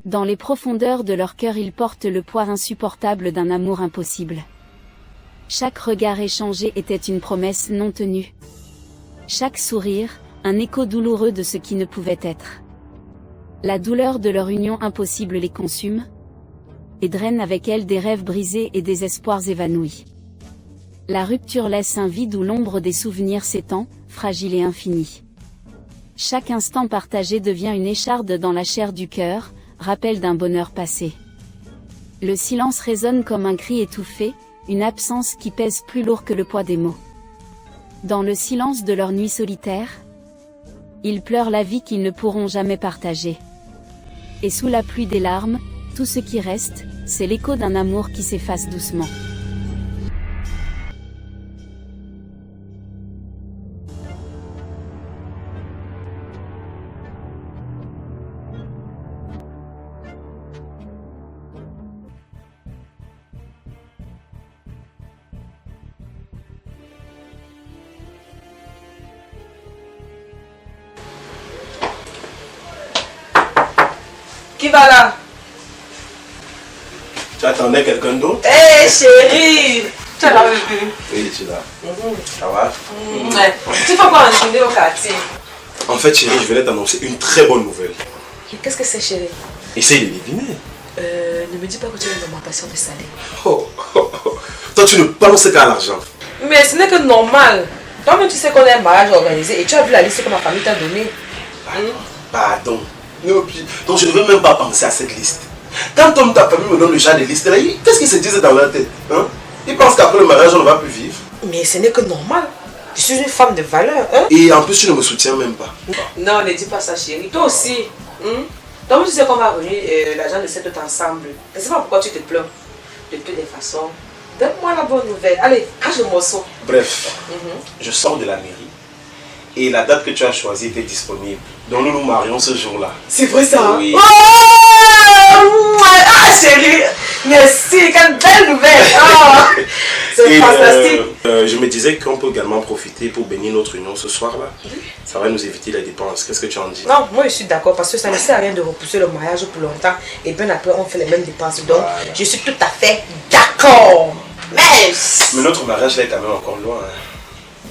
Dans les profondeurs de leur cœur, ils portent le poids insupportable d'un amour impossible. Chaque regard échangé était une promesse non tenue. Chaque sourire, un écho douloureux de ce qui ne pouvait être. La douleur de leur union impossible les consume et draine avec elle des rêves brisés et des espoirs évanouis. La rupture laisse un vide où l'ombre des souvenirs s'étend, fragile et infinie. Chaque instant partagé devient une écharde dans la chair du cœur, rappel d'un bonheur passé. Le silence résonne comme un cri étouffé, une absence qui pèse plus lourd que le poids des mots. Dans le silence de leur nuit solitaire, ils pleurent la vie qu'ils ne pourront jamais partager. Et sous la pluie des larmes, tout ce qui reste, c'est l'écho d'un amour qui s'efface doucement. Qui va là? Tu attendais quelqu'un d'autre? Hé chérie! Tu es là, bébé? Oui, je suis là. Ça va? Ouais. Tu fais quoi en journée au quartier? En fait, chérie, je venais t'annoncer une très bonne nouvelle. Qu'est-ce que c'est, chérie? Essaye de deviner. Ne me dis pas que tu as une augmentation de salaire. Toi, tu ne penses qu'à l'argent. Mais ce n'est que normal. Toi-même, tu sais qu'on est un mariage organisé et tu as vu la liste que ma famille t'a donnée. Pardon. Donc, je ne veux même pas penser à cette liste. Quand Tom, ta famille me donne le genre de liste, qu'est-ce qu'ils se disent dans leur tête, hein? Ils pensent qu'après le mariage, on ne va plus vivre. Mais ce n'est que normal. Je suis une femme de valeur. Hein? Et en plus, tu ne me soutiens même pas. Non, ne dis pas ça, chérie. Toi aussi. Donc, tu sais qu'on va réunir l'argent de cette autre ensemble. Je ne sais pas pourquoi tu te plains. De toutes les façons. Donne-moi la bonne nouvelle. Allez, cache le morceau. Bref, je sors de la mairie. Et la date que tu as choisie était disponible. Donc nous nous marions ce jour-là. C'est vrai ça? Oui. Oh, ah chérie, merci, quelle belle nouvelle. Oh, c'est fantastique. Je me disais qu'on peut également profiter pour bénir notre union ce soir-là. Ça va nous éviter les dépenses. Qu'est-ce que tu en dis? Non, moi je suis d'accord parce que ça ne sert à rien de repousser le mariage pour longtemps. Et bien après on fait les mêmes dépenses. Donc voilà. Je suis tout à fait d'accord. Mais notre mariage là est quand même encore loin. Hein.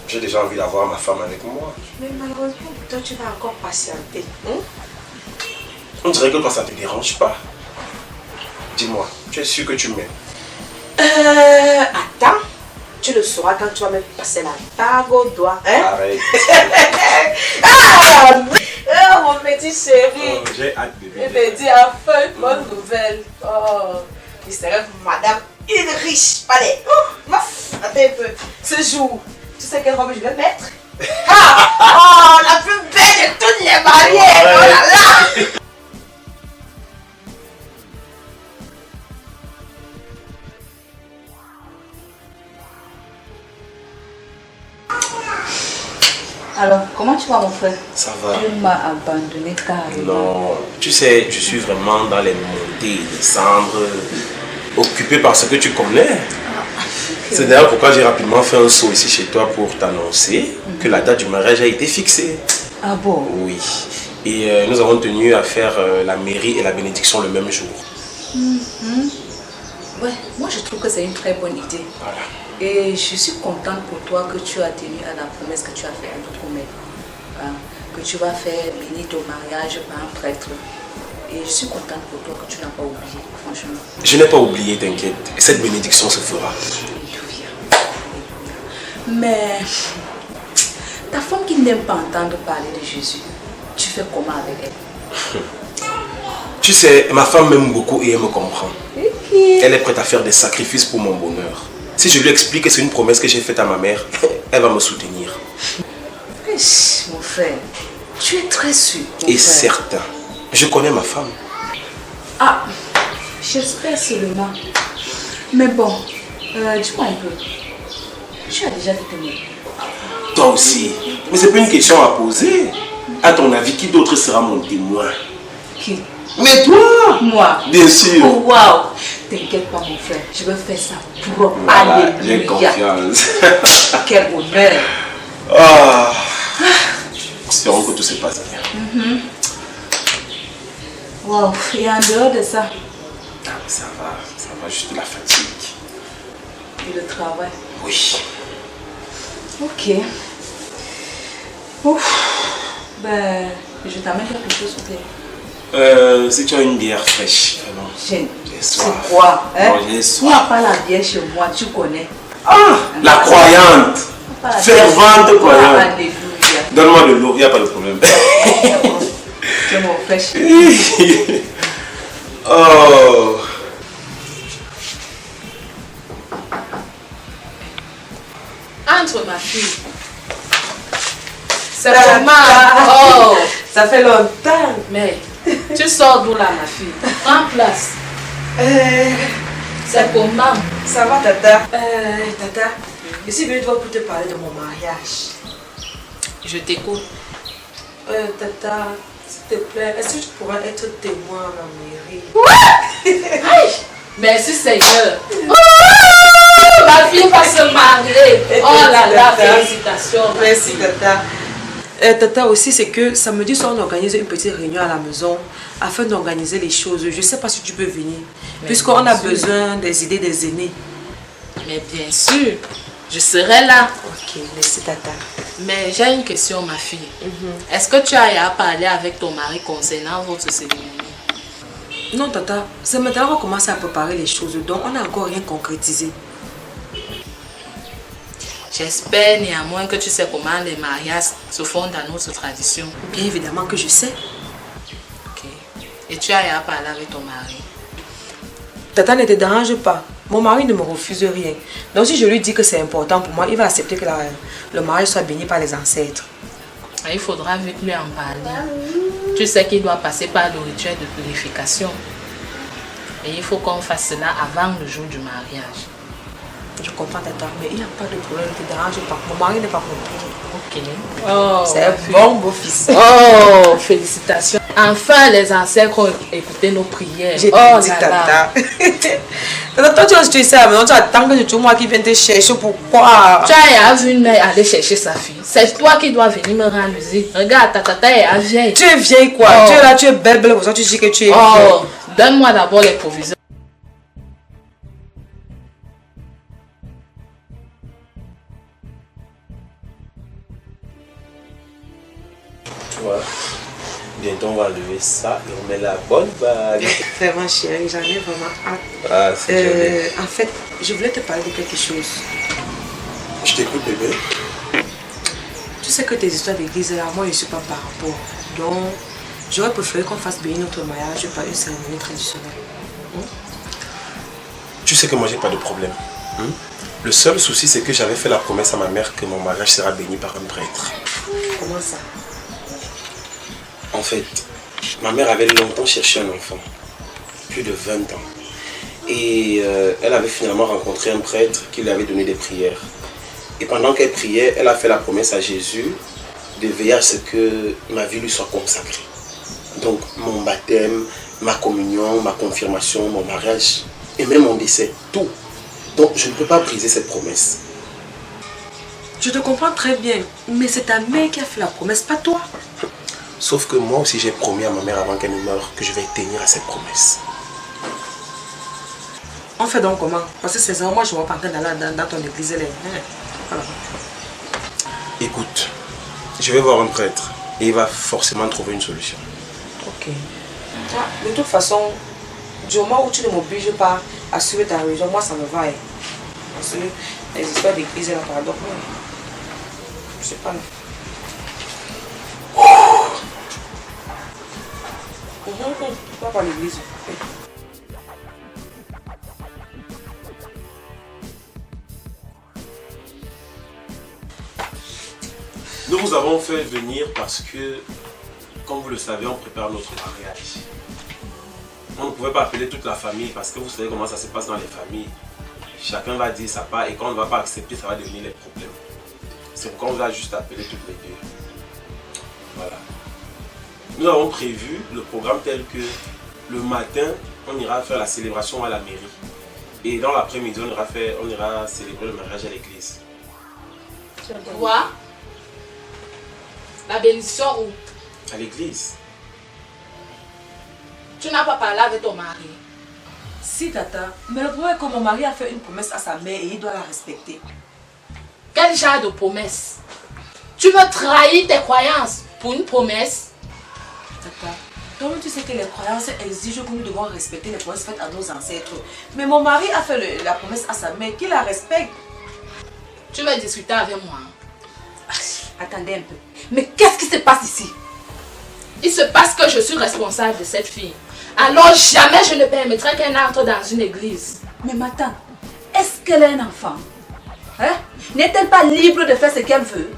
J'ai déjà envie d'avoir ma femme avec moi. Mais malheureusement, toi tu vas encore patienter. On dirait que toi ça te dérange pas. Dis-moi, tu es sûr que tu m'aimes? Attends, tu le sauras quand tu vas me passer la bague au doigt. Hein? Arrête. Mon petit chéri. J'ai hâte de Il me dit enfin une bonne nouvelle. Oh, il serait madame une riche palais. Attends un peu. Ce jour. Tu sais quelle robe je vais mettre? Oh, la plus belle de toutes les mariées! Oh là là! Alors, comment tu vas mon frère? Ça va. Tu m'as abandonné carrément. Non, tu sais, je suis vraiment dans les montées et descendre, occupé par ce que tu connais. C'est d'ailleurs pourquoi j'ai rapidement fait un saut ici chez toi pour t'annoncer que la date du mariage a été fixée. Ah bon? Oui. Et nous avons tenu à faire la mairie et la bénédiction le même jour. Ouais, moi je trouve que c'est une très bonne idée. Voilà. Et je suis contente pour toi que tu as tenu à la promesse que tu as faite à notre mère. Hein, que tu vas faire bénir ton mariage par un prêtre. Et je suis contente pour toi que tu n'as pas oublié, franchement. Je n'ai pas oublié, t'inquiète. Cette bénédiction se fera. Mais ta femme qui n'aime pas entendre parler de Jésus, tu fais comment avec elle? Tu sais, ma femme m'aime beaucoup et elle me comprend. Elle est prête à faire des sacrifices pour mon bonheur. Si je lui explique que c'est une promesse que j'ai faite à ma mère, elle va me soutenir. Mon frère, tu es très sûr. Et certain. Je connais ma femme. Ah, j'espère seulement. Mais bon, dis-moi un peu. Tu as déjà fait tes mots? Toi aussi. Mais c'est pas une question à poser. À ton avis, qui d'autre sera mon témoin? Qui? Mais toi? Moi? Bien sûr. Oh, waouh! T'inquiète pas, mon frère. Je vais faire ça propre. Voilà, j'ai Alléluia. confiance. Quel honneur. Ah. Espérons que tout se passe bien. Waouh! Et en dehors de ça? Ah, ça va, juste la fatigue. Et le travail? Oui. Ok. Ouf. Ben, je t'amène quelque chose au thé. Si tu as une bière fraîche, vraiment. J'ai soif. C'est quoi? Hein? Non, j'ai Tu n'as soif. pas la bière chez moi, tu connais. Ah, la croyante. Pas la Fervente bière. croyante. Alléluia. Donne-moi de l'eau, il n'y a pas de problème. Tu es mon frère chéri. Oh. Entre ma fille. C'est comment? Oh! Ça fait longtemps. Mais tu sors d'où là, ma fille? Prends place. C'est comment? Ça va, Tata? Tata, je suis venue te voir pour te parler de mon mariage. Je t'écoute. Tata, s'il te plaît, est-ce que tu pourrais être témoin à la mairie? Aïe! Merci Seigneur. Oh! Ma fille va se marier. Oh là là, félicitations. Merci, Tata. Tata aussi, c'est que samedi soir, on organise une petite réunion à la maison afin d'organiser les choses. Je ne sais pas si tu peux venir, puisqu'on a besoin des idées des aînés. Mais bien sûr, je serai là. Ok, merci, Tata. Mais j'ai une question, ma fille. Est-ce que tu as à parler avec ton mari concernant votre cérémonie? Non, Tata, c'est maintenant qu'on commence à préparer les choses, donc on n'a encore rien concrétisé. J'espère néanmoins que tu sais comment les mariages se font dans notre tradition. Bien évidemment que je sais. Ok. Et tu as à parler avec ton mari. Tata, ne te dérange pas. Mon mari ne me refuse rien. Donc si je lui dis que c'est important pour moi, il va accepter que le mariage soit béni par les ancêtres. Et il faudra vite lui en parler. Tu sais qu'il doit passer par le rituel de purification. Et il faut qu'on fasse cela avant le jour du mariage. Je comprends, Tata, mais il n'y a pas de problème, ne te dérange pas. Mon mari n'est pas compliqué. Ok. Oh, C'est un bon beau-fils. Oh, félicitations. Enfin, les ancêtres ont écouté nos prières. J'ai oh dit, là là. Tata. Tata, toi, tu vas te ça, maintenant tu attends que c'est moi qui viens te chercher. Pourquoi? Tu as vu une mère aller chercher sa fille. C'est toi qui dois venir me rendre visite. Regarde, ta tata est vieille. Tu es vieille quoi? Oh. Tu es là, tu es belle, pour ça tu dis que tu es vieille. Oh, donne-moi d'abord les provisions. Tu vois, bientôt on va enlever ça et on met la bonne bague. Vraiment chérie, j'en ai vraiment hâte. Ah, c'est joli. En fait, je voulais te parler de quelque chose. Je t'écoute, bébé. Tu sais que tes histoires d'église là, moi je ne suis pas par rapport. Donc, j'aurais préféré qu'on fasse bénir notre mariage par une cérémonie traditionnelle. Tu sais que moi j'ai pas de problème. Le seul souci c'est que j'avais fait la promesse à ma mère que mon mariage sera béni par un prêtre. Comment ça? En fait, ma mère avait longtemps cherché un enfant, plus de 20 ans. Et elle avait finalement rencontré un prêtre qui lui avait donné des prières. Et pendant qu'elle priait, elle a fait la promesse à Jésus de veiller à ce que ma vie lui soit consacrée. Donc mon baptême, ma communion, ma confirmation, mon mariage et même mon décès, tout. Donc je ne peux pas briser cette promesse. Je te comprends très bien, mais c'est ta mère qui a fait la promesse, pas toi. Sauf que moi aussi j'ai promis à ma mère avant qu'elle ne meure que je vais tenir à cette promesse. On fait donc comment? Parce que c'est ça, moi je ne vois pas en train d'aller dans ton église. Voilà. Écoute, je vais voir un prêtre et il va forcément trouver une solution. Ok. De toute façon, du moment où tu ne m'obliges pas à suivre ta religion, moi ça me va. Parce que les histoires d'église là, par exemple, je sais pas. Pas par l'église. Nous vous avons fait venir parce que, comme vous le savez, on prépare notre mariage. On ne pouvait pas appeler toute la famille parce que vous savez comment ça se passe dans les familles. Chacun va dire sa part et quand on ne va pas accepter, ça va devenir les problèmes. C'est pourquoi on va juste appeler toutes les deux. Voilà. Nous avons prévu le programme tel que le matin, on ira faire la célébration à la mairie. Et dans l'après-midi, on ira célébrer le mariage à l'église. Quoi? La bénédiction où? À l'église. Tu n'as pas parlé avec ton mari? Si, tata. Mais le problème est que mon mari a fait une promesse à sa mère et il doit la respecter. Quel genre de promesse? Tu veux trahir tes croyances pour une promesse? Tata, toi-même tu sais que les croyances exigent que nous devons respecter les promesses faites à nos ancêtres. Mais mon mari a fait la promesse à sa mère, qu'il la respecte. Tu veux discuter avec moi? Attendez un peu. Mais qu'est-ce qui se passe ici? Il se passe que je suis responsable de cette fille. Alors jamais je ne permettrai qu'elle entre dans une église. Mais ma tante, est-ce qu'elle est un enfant? Hein? N'est-elle pas libre de faire ce qu'elle veut?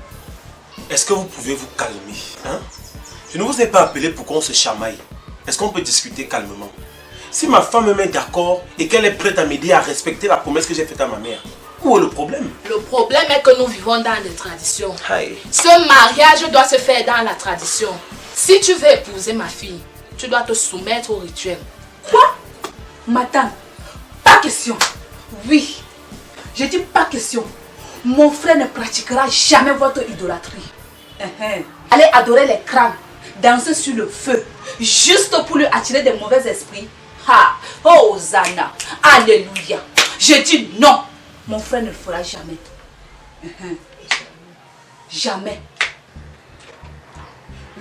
Est-ce que vous pouvez vous calmer, hein? Je ne vous ai pas appelé pour qu'on se chamaille. Est-ce qu'on peut discuter calmement? Si ma femme me met d'accord et qu'elle est prête à m'aider à respecter la promesse que j'ai faite à ma mère, où est le problème? Le problème est que nous vivons dans des traditions. Aïe. Ce mariage doit se faire dans la tradition. Si tu veux épouser ma fille, tu dois te soumettre au rituel. Quoi? Ma tante, pas question. Oui, je dis pas question. Mon frère ne pratiquera jamais votre idolâtrie. Allez adorer les crânes, danser sur le feu, juste pour lui attirer des mauvais esprits. Ha! Hosanna! Alléluia! Je dis non! Mon frère ne le fera jamais. Jamais.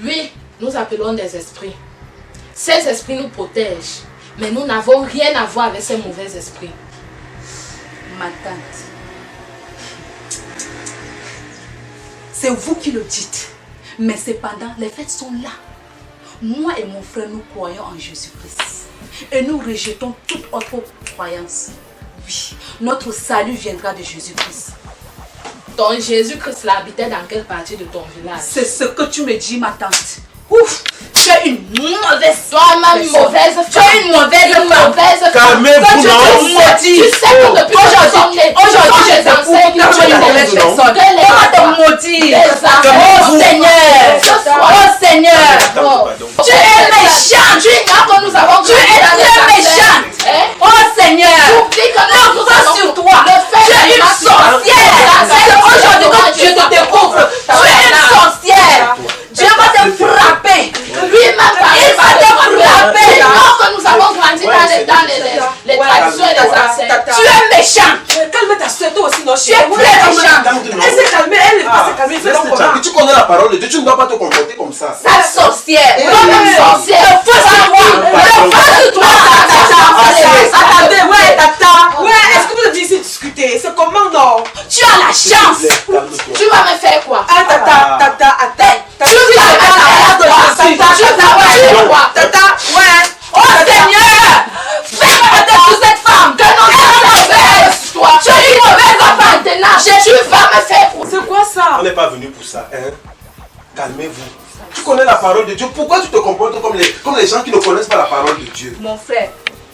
Oui, nous appelons des esprits. Ces esprits nous protègent, mais nous n'avons rien à voir avec ces mauvais esprits. Ma tante, c'est vous qui le dites. Mais cependant, les faits sont là. Moi et mon frère, nous croyons en Jésus-Christ. Et nous rejetons toute autre croyance. Oui, notre salut viendra de Jésus-Christ. Ton Jésus-Christ habitait dans quelle partie de ton village? C'est ce que tu me dis, ma tante. Ouf! Tu es une mauvaise Toi-même, mauvaise femme. Tu es une mauvaise femme. Calmez-vous, non? Tu sais que depuis aujourd'hui, je t'éprouve que tu es une mauvaise personne. On va te maudire. Oh Seigneur! Oh Seigneur! Tu es méchant! Tu ignores que nous avons Tu es très méchante! Oh Seigneur! Non, pas sur toi! Tu es une sorcière! C'est aujourd'hui que Dieu te découvre! Tu es une sorcière! Dieu va te frapper! lui-même Il va te frapper! Non, que nous avons grandi dans les traditions et les ancêtres. Tu es méchant! Calme ta soeur, toi aussi, non? Tu es très méchant! Elle s'est calmée, elle va se calmer. Fais donc comment? Tu connais la parole de Dieu, tu ne dois pas te comporter comme ça. Sale sorcière! Toi-même sorcière. Le feu sur toi! Le feu sur toi! Attendez, ouais, tata. Ouais, est-ce que vous êtes ici discuter? C'est comment, non? Tu as la chance! Tu vas me faire quoi? Ah, tata, attends. Tu vas me faire quoi? Tata, ouais. Oh Seigneur! Fais peut-être pour cette femme! Que non, toi. Tu es une mauvaise enfant! Maintenant, tu vas me faire quoi? C'est quoi ça? On n'est pas venu pour ça, hein? Calmez-vous. Tu connais la parole de Dieu. Pourquoi tu te comportes comme les gens qui ne connaissent pas la parole de Dieu? Mon frère,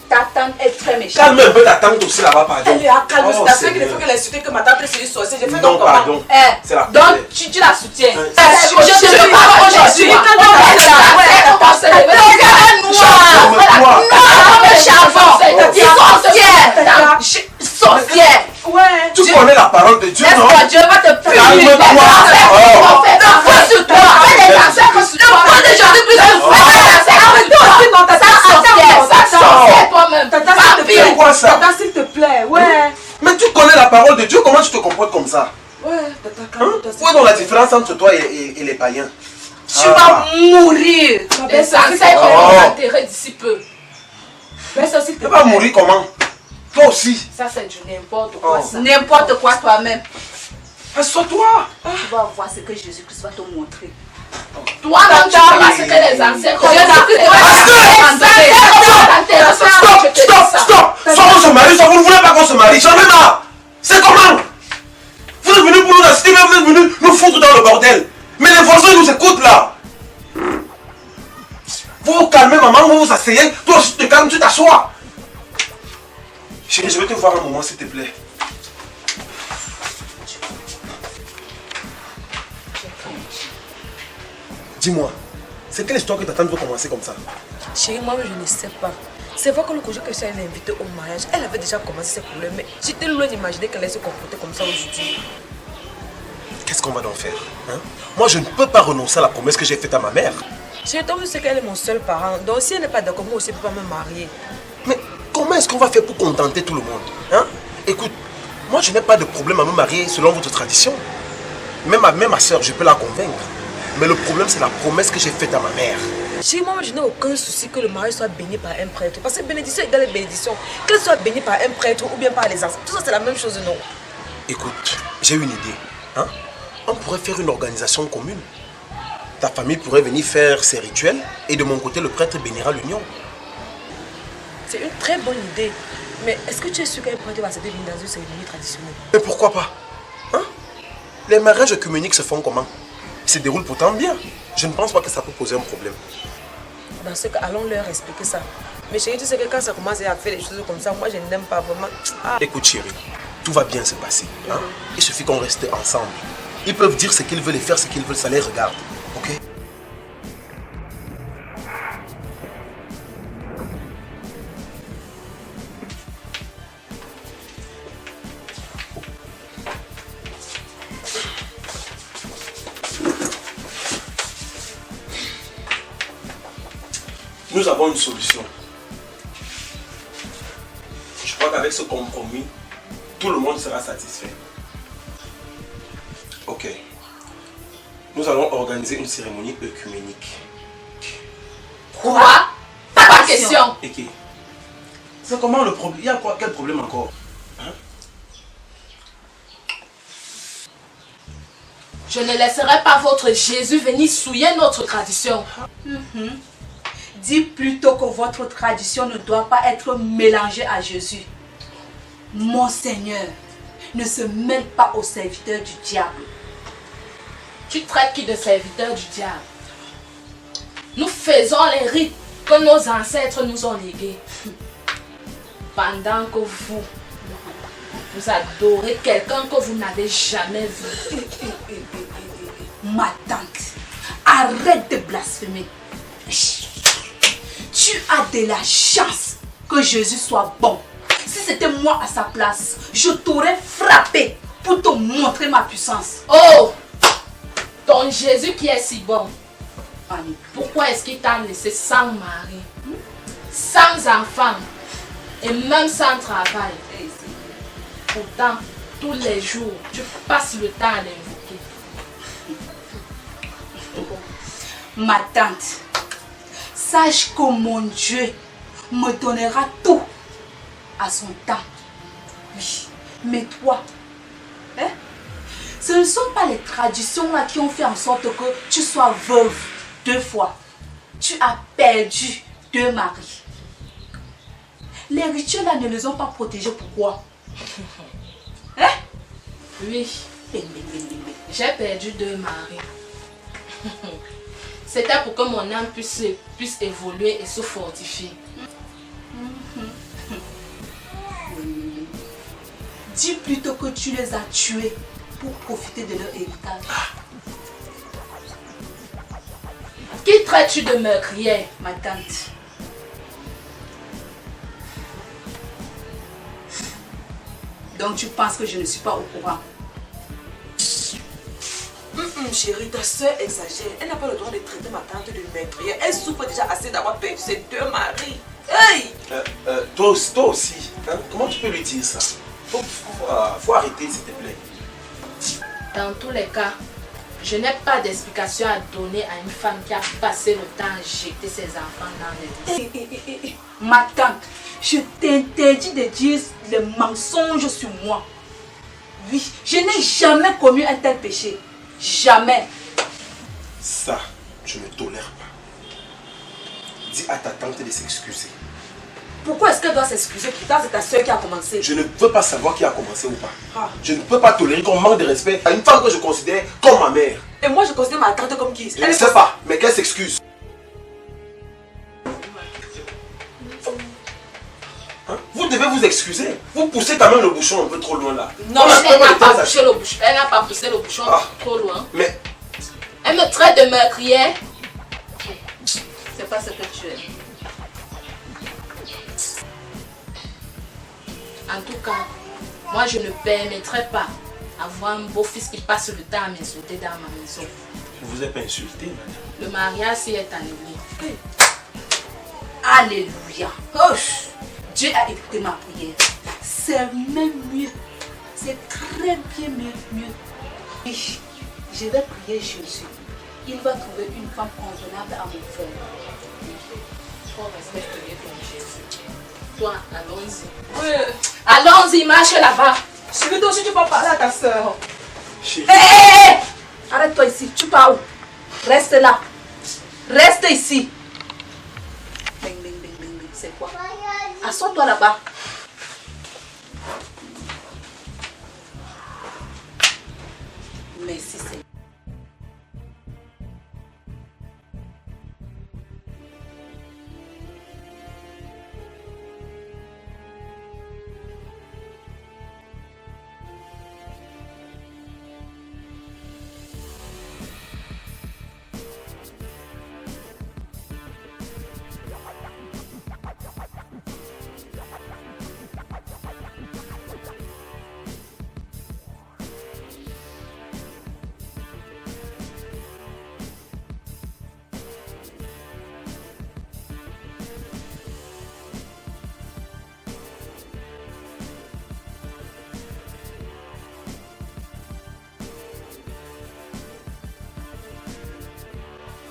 ta tante est très méchante. Calme un peu ta tante aussi là-bas, pardon. Elle est à calme, Oh, c'est ta soeur qui ne Seigneur. fait que l'insulter que ma tante est une sorcière. J'ai fait Non, donc comment? pardon. C'est la Donc colère. tu la soutiens. Hein. Je ne veux pas aujourd'hui. Sorcière! Ouais. Tu connais la parole de Dieu, non? Laisse-moi, Dieu va te punir. Calme-toi. Oh. Le feu sur toi. Le feu de Jésus-Christ sur toi. Sorcière. toi-même. Tata, s'il te plaît. C'est quoi ça? Tata, s'il te plaît, ouais. Mais tu connais la parole de Dieu, comment tu te comportes comme ça? Ouais, tata, Hein? calme-toi. Où est donc la différence entre toi et les païens? Tu vas mourir. Les ancêtres vont t'enterrer d'ici peu. Mais ça, s'il te Tu plaît. vas mourir comment? Toi aussi. Ça, c'est du n'importe quoi, ça. N'importe quoi toi-même. Assois-toi. Tu vas voir ce que Jésus-Christ va te montrer. Toi-même, tu feras ce que les ancêtres Je Stop! Soit on se marie, soit vous ne voulez pas qu'on se marie. J'en ai marre. C'est comment? Vous êtes venus pour nous assister, mais vous êtes venus nous foutre dans le bordel. Mais les voisins nous écoutent là. Vous vous calmez, maman, vous vous asseyez. Toi aussi, tu te calmes, tu t'assois. Chérie, je vais te voir un moment, s'il te plaît. Dis-moi, c'est quelle histoire que ta tante veut commencer comme ça? Chérie, moi je ne sais pas. C'est vrai que le jour que je l'ai invitée au mariage, elle avait déjà commencé ses problèmes. Mais j'étais loin d'imaginer qu'elle allait se comporter comme ça aujourd'hui. Qu'est-ce qu'on va donc faire hein? Moi, je ne peux pas renoncer à la promesse que j'ai faite à ma mère. Chérie, toi, tu sais qu'elle est mon seul parent. Donc si elle n'est pas d'accord, moi aussi, je ne peux pas me marier. Mais comment est-ce qu'on va faire pour contenter tout le monde hein? Écoute, moi, je n'ai pas de problème à me marier selon votre tradition. Même ma soeur, je peux la convaincre. Mais le problème, c'est la promesse que j'ai faite à ma mère. Chérie, moi, je n'ai aucun souci que le mariage soit béni par un prêtre. Parce que bénédiction égale bénédiction. Qu'elle soit bénie par un prêtre ou bien par les ancêtres. Tout ça, c'est la même chose, non? Écoute, j'ai une idée. Hein? On pourrait faire une organisation commune. Ta famille pourrait venir faire ses rituels et de mon côté, le prêtre bénira l'union. C'est une très bonne idée. Mais est-ce que tu es sûr qu'un prêtre va s'aider dans une cérémonie traditionnelle? Mais pourquoi pas hein? Les mariages œcuméniques se font comment? Ils se déroulent pourtant bien. Je ne pense pas que ça peut poser un problème. Dans ce cas, allons leur expliquer ça. Mais chérie, tu sais que quand ça commence à faire des choses comme ça, moi je n'aime pas vraiment. Ah. Écoute chérie, tout va bien se passer. Hein? Il suffit qu'on reste ensemble. Ils peuvent dire ce qu'ils veulent et faire ce qu'ils veulent, ça les regarde. Ok? Nous avons une solution. Je crois qu'avec ce compromis, tout le monde sera satisfait. Ok. Nous allons organiser une cérémonie œcuménique. Quoi? Pas de question. Et qui? C'est comment le problème? Il y a quoi? Quel problème encore? Hein? Je ne laisserai pas votre Jésus venir souiller notre tradition. Dis plutôt que votre tradition ne doit pas être mélangée à Jésus. Mon Seigneur ne se mêle pas aux serviteurs du diable. Tu traites qui de serviteur du diable? Nous faisons les rites que nos ancêtres nous ont légués. Pendant que vous adorez quelqu'un que vous n'avez jamais vu. Ma tante, arrête de blasphémer. Tu as de la chance que Jésus soit bon. Si c'était moi à sa place, je t'aurais frappé pour te montrer ma puissance. Oh! Ton Jésus qui est si bon, pourquoi est-ce qu'il t'a laissé sans mari, sans enfant et même sans travail? Pourtant, tous les jours, tu passes le temps à l'invoquer. Ma tante, sache que mon Dieu me donnera tout à son temps. Oui, mais toi, hein? Ce ne sont pas les traditions là qui ont fait en sorte que tu sois veuve 2 fois. Tu as perdu 2 maris. Les rituels là ne les ont pas protégés. Pourquoi? Hein? Oui, j'ai perdu 2 maris. C'était pour que mon âme puisse évoluer et se fortifier. Dis plutôt que tu les as tués pour profiter de leur héritage. Qui traites-tu de meurtrière? Ma tante. Donc tu penses que je ne suis pas au courant? Chérie, ta soeur exagère. Elle n'a pas le droit de traiter ma tante de meurtrière. Elle souffre déjà assez d'avoir perdu ses 2 maris. Hey! Toi aussi. Hein? Comment tu peux lui dire ça? Faut arrêter, s'il te plaît. Dans tous les cas, je n'ai pas d'explication à donner à une femme qui a passé le temps à jeter ses enfants dans les lits. Ma tante, je t'interdis de dire les mensonges sur moi. Oui, je n'ai jamais commis un tel péché. Jamais. Ça, je ne tolère pas. Dis à ta tante de s'excuser. Pourquoi est-ce qu'elle doit s'excuser? Pourtant, c'est ta soeur qui a commencé. Je ne veux pas savoir qui a commencé ou pas. Je ne peux pas tolérer qu'on manque de respect à une femme que je considère comme ma mère. Et moi, je considère ma tante comme qui? Je ne sais pas, mais qu'elle s'excuse. Hein? Vous devez vous excuser. Vous poussez quand même le bouchon un peu trop loin là. Non, elle n'a pas poussé le bouchon. Elle n'a pas poussé le bouchon trop loin. Mais elle me traite de meurtrière. C'est pas ce que tu es. En tout cas, moi je ne permettrai pas avoir un beau-fils qui passe le temps à m'insulter dans ma maison. Je ne vous ai pas insulté, madame. Le mariage est annulé. Alléluia. Oh, Dieu a écouté ma prière. C'est même mieux. C'est très bien mieux. Et je vais prier Jésus. Il va trouver une femme convenable à mon frère. Toi, respecte-le ton Jésus. Toi, allons-y. Oui. Allons-y, marche là-bas. Chérie, toi aussi, tu peux parler à ta soeur. Hé, arrête-toi ici. Tu pars où? Reste là. Reste ici. C'est quoi? Assois-toi là-bas.